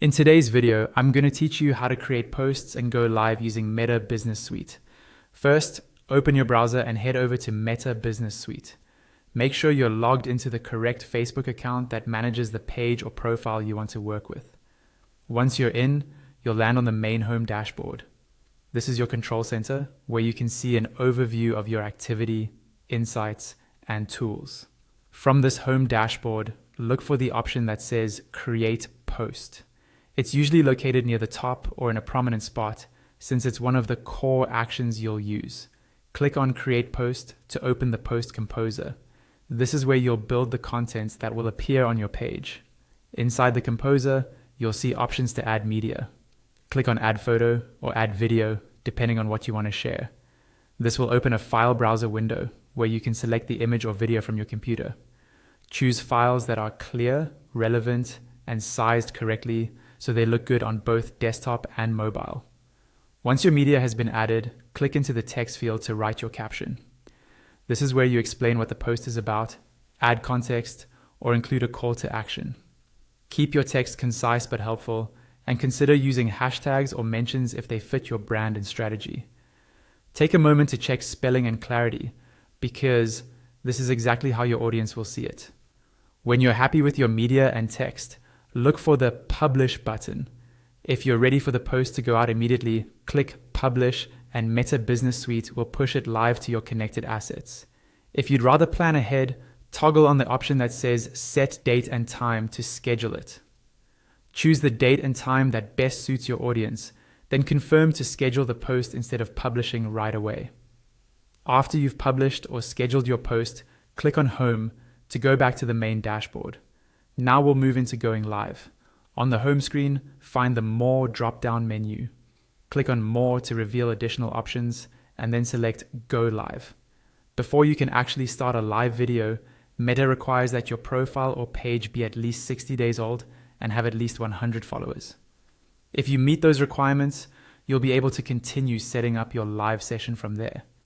In today's video, I'm going to teach you how to create posts and go live using Meta Business Suite. First, open your browser and head over to Meta Business Suite. Make sure you're logged into the correct Facebook account that manages the page or profile you want to work with. Once you're in, you'll land on the main home dashboard. This is your control center, where you can see an overview of your activity, insights, and tools. From this home dashboard, look for the option that says Create Post. It's usually located near the top or in a prominent spot, since it's one of the core actions you'll use. Click on Create Post to open the Post Composer. This is where you'll build the content that will appear on your page. Inside the Composer, you'll see options to add media. Click on Add Photo or Add Video, depending on what you want to share. This will open a file browser window where you can select the image or video from your computer. Choose files that are clear, relevant, and sized correctly so they look good on both desktop and mobile. Once your media has been added, click into the text field to write your caption. This is where you explain what the post is about, add context, or include a call to action. Keep your text concise but helpful, and consider using hashtags or mentions if they fit your brand and strategy. Take a moment to check spelling and clarity, because this is exactly how your audience will see it. When you're happy with your media and text, look for the Publish button. If you're ready for the post to go out immediately, click Publish and Meta Business Suite will push it live to your connected assets. If you'd rather plan ahead, toggle on the option that says Set Date and Time to schedule it. Choose the date and time that best suits your audience, then confirm to schedule the post instead of publishing right away. After you've published or scheduled your post, click on Home to go back to the main dashboard. Now we'll move into going live. On the home screen, find the More drop-down menu. Click on More to reveal additional options, and then select Go Live. Before you can actually start a live video, Meta requires that your profile or page be at least 60 days old and have at least 100 followers. If you meet those requirements, you'll be able to continue setting up your live session from there.